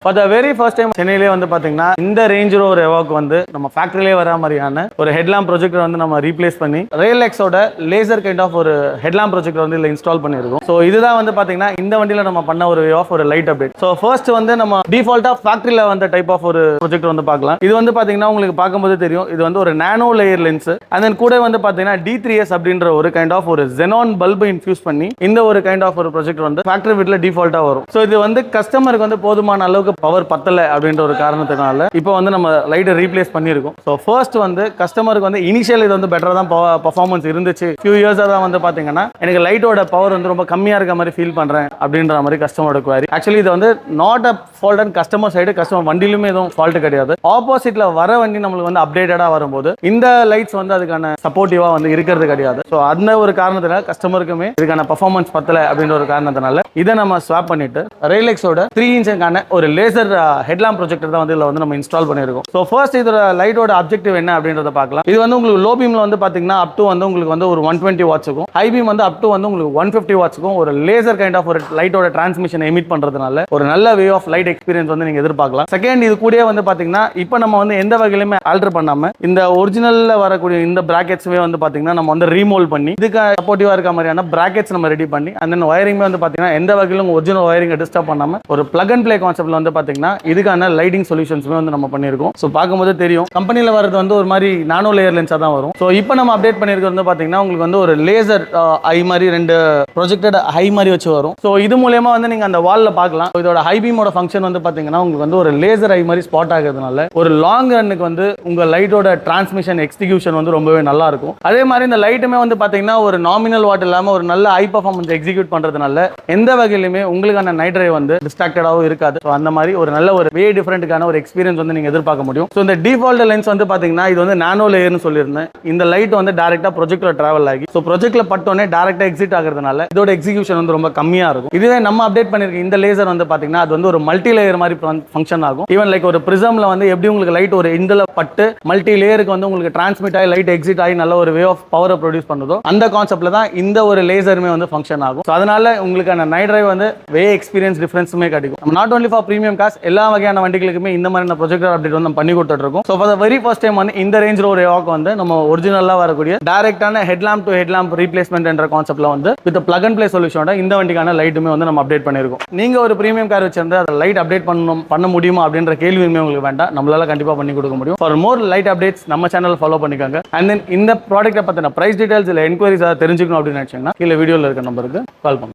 For the very first time சென்னையிலே வந்து பாத்தீங்கன்னா இந்த ரேஞ்ச் ரோவர் எவாக் வந்து நம்ம ஃபேக்டரியிலே வர மாதிரியான ஒரு ஹெட்லாம்ப் ப்ரொஜெக்டர் வந்து நம்ம ரீப்ளேஸ் பண்ணி ரேலெக்ஸோட லேசர் கைண்ட் ஆஃப் ஒரு ஹெட்லாம்ப் ப்ரொஜெக்டர் வந்து இதில் இன்ஸ்டால் பண்ணியிருக்கோம். ஸோ இதுதான் வந்து பாத்தீங்கன்னா இந்த வண்டியில் நம்ம பண்ண ஒரு வே ஆஃப் ஒரு லைட் அப்டேட். ஸோ ஃபர்ஸ்ட் வந்து நம்ம டிஃபால்ட்டா ஃபேக்டரியில் வந்த டைப் ஆஃப் ஒரு ப்ரொஜெக்டர் வந்து பார்க்கலாம். இது வந்து பாத்தீங்கன்னா உங்களுக்கு பார்க்கும்போது தெரியும், இது வந்து ஒரு நானோ லேயர் லென்ஸ். அண்ட் தென் கூட வந்து பாத்தீங்கன்னா D3S அப்படின்ற ஒரு கைண்ட் ஆஃப் ஒரு ஜெனான் பல்பை இன்ஃபியூஸ் பண்ணி இந்த ஒரு கைண்ட் ஆஃப் ஒரு ப்ரொஜெக்டர் வந்து ஃபேக்டரி வீட்டில் டிஃபால்ட்டா வரும். ஸோ இது வந்து கஸ்டமருக்கு வந்து போதுமான அளவுக்கு பவர் பத்தல அப்படின்ற ஒரு காரணத்தினால இப்போ வந்து நம்ம லைட்டை ரீப்ளேஸ் பண்ணியிருக்கோம். ஸோ ஃபர்ஸ்ட் வந்து கஸ்டமருக்கு வந்து இனிஷியல் இது வந்து பெட்டராக தான் பர்ஃபார்மன்ஸ் இருந்துச்சு. ஃபியூ இயர்ஸாக தான் வந்து பார்த்தீங்கன்னா எனக்கு லைட்டோட பவர் வந்து ரொம்ப கம்மியாக இருக்க மாதிரி ஃபீல் பண்ணுறேன் அப்படின்ற மாதிரி கஸ்டமரோட குவாரி. ஆக்சுவலி இது வந்து not a fault and customer side, customer வண்டியிலுமே எதுவும் ஃபால்ட்டு கிடையாது. ஆப்போசிட்ல வர வண்டி நம்மளுக்கு வந்து அப்டேட்டடாக வரும்போது இந்த லைட்ஸ் வந்து அதுக்கான சப்போர்ட்டிவாக வந்து இருக்கிறது கிடையாது. ஸோ அந்த ஒரு காரணத்தினால கஸ்டமருக்குமே இதுக்கான பர்ஃபார்மன்ஸ் பத்தல அப்படின்ற ஒரு காரணத்தினால இதை நம்ம ஸ்வாப் பண்ணிட்டு ரேலெக்ஸோட 3 இன்ச்சுக்கான ஒரு லேசர் ஹெட்லாம்ப் ப்ரொஜெக்டர் தான் வந்து இதில் வந்து நம்ம இன்ஸ்டால் பண்ணியிருக்கோம். ஸோ ஃபர்ஸ்ட் இதோட லைட்டோட அப்ஜெக்டிவ் என்ன அப்படின்றத பார்க்கலாம். இது வந்து உங்களுக்கு லோ பீம்ல வந்து பார்த்தீங்கன்னா அப் டு வந்து உங்களுக்கு வந்து ஒரு 120 வாட்ஸுக்கும், ஹை பீம் வந்து அப் டு வந்து உங்களுக்கு 150 வாட்ஸுக்கும் ஒரு லேசர் கைண்ட் ஆஃப் ஒரு லைட்டோட டிரான்ஸ்மிஷன் எமிட் பண்றதுனால ஒரு நல்ல வே ஆஃப் லைட் எக்ஸ்பீரியன்ஸ் வந்து நீங்க எதிர்பார்க்கலாம். செகண்ட், இது கூட வந்து பார்த்தீங்கன்னா இப்போ நம்ம வந்து எந்த வகையிலுமே ஆல்டர் பண்ணாம இந்த ஒரிஜினல்ல வரக்கூடிய இந்த பிராக்கெட்ஸ்மே வந்து பார்த்தீங்கன்னா நம்ம வந்து ரீமோல்ட் பண்ணி இதுக்கு சப்போர்ட்டிவா இருக்க மாதிரியான பிராக்கெட்ஸ் நம்ம ரெடி பண்ணி அந்த வயரிங் வந்து பார்த்தீங்கன்னா எந்த வகையிலும் ஒரிஜினல் வயரிங் டிஸ்டர்ப் பண்ணாம ஒரு பிளக் அண்ட் பிளே கான்செப்ட்ல வந்து பார்த்தீங்கன்னா இதுக்கான லைட்டிங் சொல்யூஷன்ஸ்மே வந்து நம்ம பண்ணியிருக்கோம். ஸோ பார்க்கும்போது தெரியும் கம்பெனியில் வரது வந்து ஒரு மாதிரி நானோ லேயர் லென்ஸாக தான் வரும். ஸோ இப்போ நம்ம அப்டேட் பண்ணியிருக்கிறது வந்து பார்த்தீங்கன்னா உங்களுக்கு வந்து ஒரு லேசர் ஐ மாதிரி 2 ப்ரொஜெக்டட் ஹை மாதிரி வச்சு வரும். ஸோ இது மூலமா வந்து நீங்கள் அந்த வாலில் பார்க்கலாம். இதோட ஹை பீமோட ஃபங்க்ஷன் வந்து பார்த்தீங்கன்னா உங்களுக்கு வந்து ஒரு லேசர் ஐ மாதிரி ஸ்பாட் ஆகிறதுனால ஒரு லாங் ரன்னுக்கு வந்து உங்கள் லைட்டோட டிரான்ஸ்மிஷன் எக்ஸிகியூஷன் வந்து ரொம்பவே நல்லா இருக்கும். அதே மாதிரி இந்த லைட்டுமே வந்து பார்த்தீங்கன்னா ஒரு நாமினல் வாட் இல்லாமல் ஒரு நல்ல ஹை பர்ஃபார்மன்ஸ் எக்ஸிக்யூட் பண்ணுறதுனால எந்த வகையிலுமே உங்களுக்கான நைட் ட்ரைவ் வந்து டிஸ்ட்ராக்டடாகவும் இருக்காது. ஸோ அந்த மாதிரி ஒரு நல்ல ஒரு வே டிஃபரெண்ட்டுக்கான ஒரு எக்ஸ்பீரியன்ஸ் வந்து நீங்கள் எதிர்பார்க்க முடியும். ஸோ இந்த டிஃபால்ட் லென்ஸ் வந்து பார்த்தீங்கன்னா இது வந்து நானோ லேயர்னு சொல்லியிருந்தேன். இந்த லைட் வந்து டேரெக்டாக ப்ரொஜெக்டர் டிராவல் ஆகி ஸோ ப்ரொஜெக்ட்ல பட்டோன்னே டேரெக்டாக எக்ஸிட் ஆகிறதுனால இதோட எக்ஸிகியூஷன் வந்து ரொம்ப கம்மியாக இருக்கும். இதுவே நம்ம அப்டேட் பண்ணியிருக்க இந்த லேசர் வந்து பார்த்தீங்கன்னா அது வந்து ஒரு மல்டி லேயர் மாதிரி ஃபங்க்ஷன் ஆகும். ஈவன் லைக் ஒரு பிரிசம்ல வந்து எப்படி உங்களுக்கு லைட் ஒரு இண்டில் பட்டு மல்டி லேயருக்கு வந்து உங்களுக்கு டிரான்ஸ்மிட் ஆகி லைட் எக்ஸிட் ஆகி நல்ல ஒரு வே ஆஃப் பவரை ப்ரொடியூஸ் பண்ணுதோ அந்த கான்செப்ட்ல தான் இந்த ஒரு லேசருமே வந்து ஃபங்க்ஷன் ஆகும். ஸோ அதனால உங்களுக்கான நைட் டிரைவ் வந்து வே எக்ஸ்பீரியன்ஸ் டிஃபரன்ஸுமே கிடைக்கும். நம்ம not only for premium cars எல்லா வகையான வண்டிகளுக்குமே இந்த மாதிரி ப்ரொஜெக்டர் அப்டேட் வந்து நம்ம பண்ணி கொடுத்துட்டு இருக்கோம். So for the very first time வந்து இந்த ரேஞ்ச் ரோவர் எவாக் வந்து நம்ம ஒரிஜினலாக வரக்கூடிய டைரக்டான ஹெட்லாம்ப் டு ஹெட்லாம்ப் ரீப்ளேஸ்மெண்ட் என்ற கான்செப்ட்ல வந்து வித் பிளக் அண்ட் பிளே சொல்யூஷனோட இந்த வண்டிக்கான லைட்டுமே வந்து நம்ம அப்டேட் பண்ணியிருக்கோம். நீங்க ஒரு பிரீமியம் கார் வச்சிருந்து அதை லைட் அப்டேட் பண்ண முடியுமா அப்படின்ற கேள்வியுமே உங்களுக்கு வேண்டாம், நம்மளால கண்டிப்பாக பண்ணி கொடுக்க முடியும். ஃபார் மோர் லைட் அப்டேட்ஸ் நம்ம சேனல் ஃபாலோ பண்ணிக்கோங்க. அண்ட் தென் இந்த ப்ராடக்ட்டை பற்றின பிரைஸ் டீடைல்ஸ் இல்லை என்கொயரிஸ் தெரிஞ்சுக்கணும் அப்படின்னு நினைச்சீங்கன்னா கீழே வீடியோவில் இருக்க நம்பருக்கு கால் பண்ணுங்க.